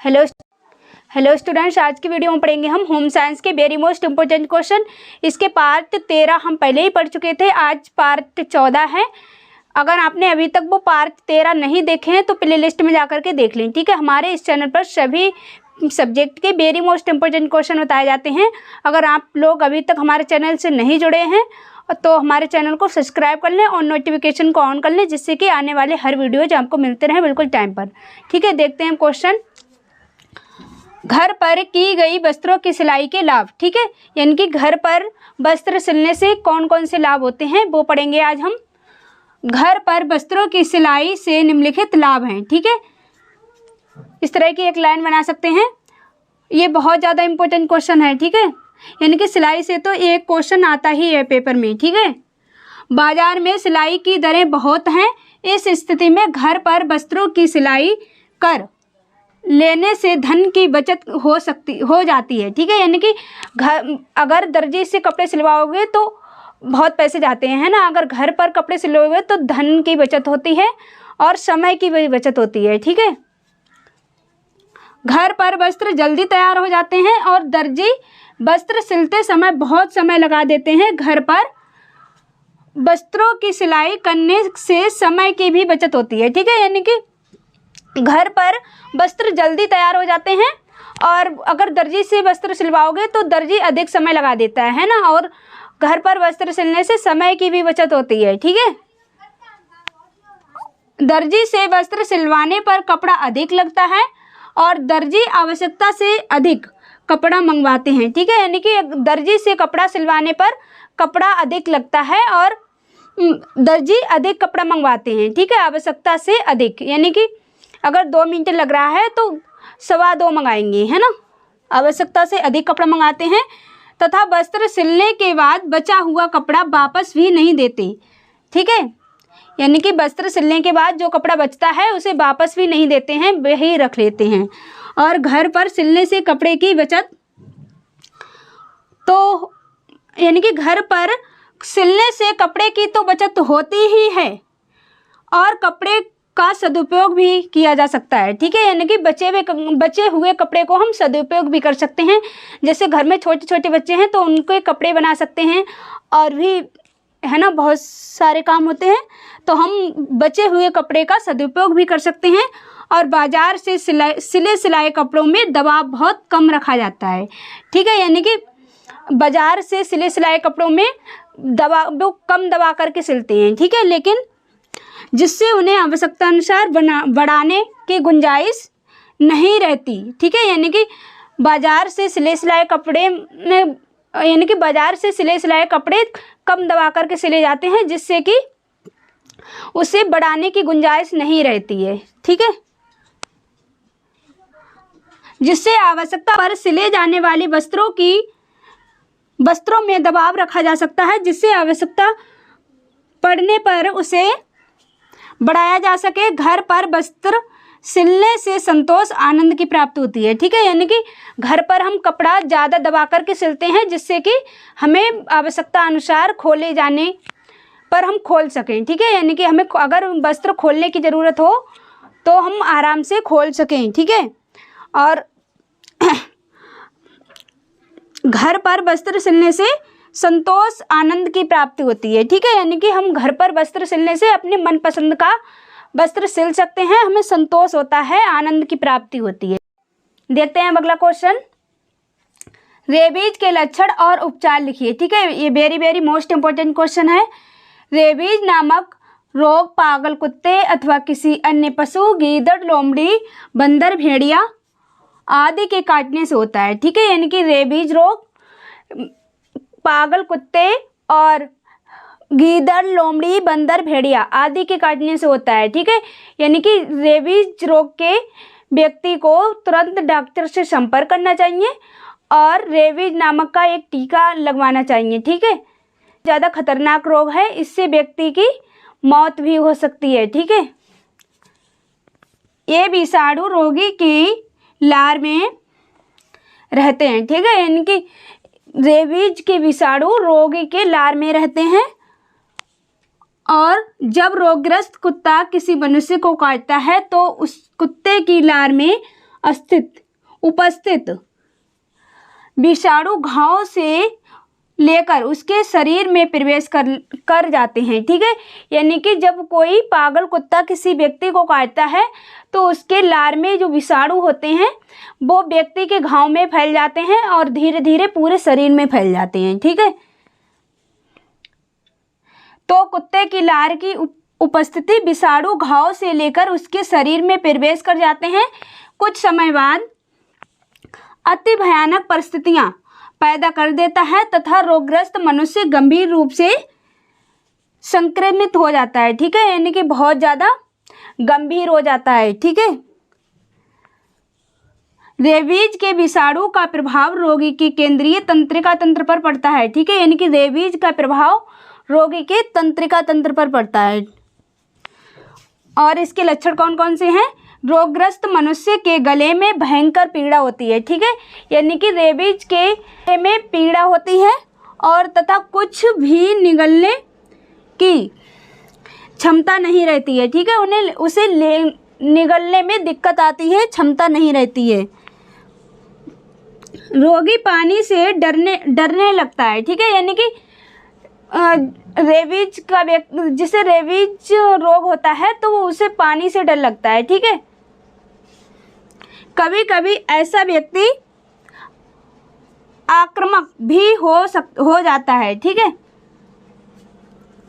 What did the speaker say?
Hello hello students, आज की video में पढ़ेंगे हम होम साइंस के वेरी मोस्ट इम्पोर्टेंट क्वेश्चन। इसके पार्ट 13 हम पहले ही पढ़ चुके थे, आज पार्ट 14 है। अगर आपने अभी तक वो पार्ट 13 नहीं देखे हैं तो प्ले लिस्ट में जाकर के देख लें, ठीक है। हमारे इस चैनल पर सभी सब्जेक्ट के वेरी मोस्ट इम्पोर्टेंट क्वेश्चन बताए जाते हैं। अगर आप लोग अभी तक हमारे चैनल से नहीं जुड़े हैं तो हमारे चैनल को सब्सक्राइब कर लें और नोटिफिकेशन को ऑन कर लें, जिससे कि आने वाले हर वीडियोज आपको मिलते रहें बिल्कुल टाइम पर, ठीक है। देखते हैं क्वेश्चन। घर पर की गई वस्त्रों की सिलाई के लाभ, ठीक है। यानी कि घर पर वस्त्र सिलने से कौन कौन से लाभ होते हैं वो पढ़ेंगे आज हम। घर पर वस्त्रों की सिलाई से निम्नलिखित लाभ हैं, ठीक है। इस तरह की एक लाइन बना सकते हैं। ये बहुत ज़्यादा इम्पोर्टेंट क्वेश्चन है, ठीक है। यानी कि सिलाई से तो एक क्वेश्चन आता ही है पेपर में, ठीक है। बाजार में सिलाई की दरें बहुत हैं। इस स्थिति में घर पर वस्त्रों की सिलाई कर लेने से धन की बचत हो जाती है, ठीक है। यानी कि अगर दर्जी से कपड़े सिलवाओगे तो बहुत पैसे जाते हैं, है ना। अगर घर पर कपड़े सिलोगे तो धन की बचत होती है और समय की भी बचत होती है, ठीक है। घर पर वस्त्र जल्दी तैयार हो जाते हैं और दर्जी वस्त्र सिलते समय बहुत समय लगा देते हैं। घर पर वस्त्रों की सिलाई करने से समय की भी बचत होती है, ठीक है। यानी कि घर पर वस्त्र जल्दी तैयार हो जाते हैं और अगर दर्जी से वस्त्र सिलवाओगे तो दर्जी अधिक समय लगा देता है ना। और घर पर वस्त्र सिलने से समय की भी बचत होती है, ठीक है। दर्जी से वस्त्र सिलवाने पर कपड़ा अधिक लगता है और दर्जी आवश्यकता से अधिक कपड़ा मंगवाते हैं, ठीक है। यानी कि दर्जी से कपड़ा सिलवाने पर कपड़ा अधिक लगता है और दर्जी अधिक कपड़ा मंगवाते हैं, ठीक है, आवश्यकता से अधिक। यानी कि अगर 2 मीटर लग रहा है तो 2.25 मंगाएंगे, है ना। आवश्यकता से अधिक कपड़ा मंगाते हैं तथा वस्त्र सिलने के बाद बचा हुआ कपड़ा वापस भी नहीं देते, ठीक है। यानी कि वस्त्र सिलने के बाद जो कपड़ा बचता है उसे वापस भी नहीं देते हैं, वही रख लेते हैं। और घर पर सिलने से कपड़े की बचत, तो यानी कि घर पर सिलने से कपड़े की तो बचत होती ही है और कपड़े का सदुपयोग भी किया जा सकता है, ठीक है। यानी कि बचे हुए कपड़े को हम सदुपयोग भी कर सकते हैं। जैसे घर में छोटे छोटे बच्चे हैं तो उनके कपड़े बना सकते हैं और भी, है ना, बहुत सारे काम होते हैं। तो हम बचे हुए कपड़े का सदुपयोग भी कर सकते हैं। और बाजार से सिले कपड़ों में दबाव बहुत कम रखा जाता है, ठीक है। यानी कि बाजार से सिले कपड़ों में वो कम दबा करके सिलते हैं, ठीक है, लेकिन जिससे उन्हें आवश्यकता अनुसार बढ़ाने की गुंजाइश नहीं रहती, ठीक है। यानी कि बाजार से सिले कपड़े में, यानी कि बाजार से सिले कपड़े कम दबा करके सिले जाते हैं, जिससे कि उसे बढ़ाने की गुंजाइश नहीं रहती है, ठीक है। जिससे आवश्यकता पर सिले जाने वाली वस्त्रों में दबाव रखा जा सकता है, जिससे आवश्यकता पड़ने पर उसे बढ़ाया जा सके। घर पर वस्त्र सिलने से संतोष आनंद की प्राप्ति होती है, ठीक है। यानी कि घर पर हम कपड़ा ज़्यादा दबा करके सिलते हैं, जिससे कि हमें आवश्यकता अनुसार खोले जाने पर हम खोल सकें, ठीक है। यानी कि हमें अगर वस्त्र खोलने की ज़रूरत हो तो हम आराम से खोल सकें, ठीक है। और घर पर वस्त्र सिलने से संतोष आनंद की प्राप्ति होती है, ठीक है। यानी कि हम घर पर वस्त्र सिलने से अपने मनपसंद का वस्त्र सिल सकते हैं, हमें संतोष होता है, आनंद की प्राप्ति होती है। देखते हैं अगला क्वेश्चन। रेबीज के लक्षण और उपचार लिखिए, ठीक है। ये very very most important question है। रेबीज नामक रोग पागल कुत्ते अथवा किसी अन्य पशु, गीदड़, लोमड़ी, बंदर, भेड़िया आदि के काटने से होता है, ठीक है। यानी कि रेबीज रोग पागल कुत्ते और गीदड़, लोमड़ी, बंदर, भेड़िया आदि के काटने से होता है, ठीक है। यानी कि रेबीज रोग के व्यक्ति को तुरंत डॉक्टर से संपर्क करना चाहिए और रेबीज नामक का एक टीका लगवाना चाहिए, ठीक है। ज़्यादा खतरनाक रोग है, इससे व्यक्ति की मौत भी हो सकती है, ठीक है। ये विषाणु रोगी की लार में रहते हैं, ठीक है। यानी कि रेबीज के विषाणु रोगी के लार में रहते हैं और जब रोगग्रस्त कुत्ता किसी मनुष्य को काटता है तो उस कुत्ते की लार में उपस्थित विषाणु घाव से लेकर उसके शरीर में प्रवेश कर जाते हैं। ठीक है, यानी कि जब कोई पागल कुत्ता किसी व्यक्ति को काटता है तो उसके लार में जो विषाणु होते हैं वो व्यक्ति के घाव में फैल जाते हैं और धीरे धीरे पूरे शरीर में फैल जाते हैं। ठीक है, तो कुत्ते की लार की उपस्थिति विषाणु घाव से लेकर उसके शरीर में प्रवेश कर जाते हैं। कुछ समय बाद अति भयानक परिस्थितियां पैदा कर देता है तथा रोगग्रस्त मनुष्य गंभीर रूप से संक्रमित हो जाता है। ठीक है, यानी कि बहुत ज़्यादा गंभीर हो जाता है। ठीक है, रेबीज के विषाणु का प्रभाव रोगी की केंद्रीय तंत्रिका तंत्र पर पड़ता है। ठीक है, यानी कि रेबीज का प्रभाव रोगी के तंत्रिका तंत्र पर पड़ता है। और इसके लक्षण कौन कौन से हैं? रोगग्रस्त मनुष्य के गले में भयंकर पीड़ा होती है। ठीक है, यानी कि रेबीज के गले में पीड़ा होती है और तथा कुछ भी निगलने की क्षमता नहीं रहती है। ठीक है, उसे निगलने में दिक्कत आती है, क्षमता नहीं रहती है। रोगी पानी से डरने लगता है। ठीक है, यानी कि रेबीज का व्यक्ति जिसे रेबीज रोग होता है तो उसे पानी से डर लगता है। ठीक है, कभी कभी ऐसा व्यक्ति आक्रामक भी हो जाता है। ठीक है,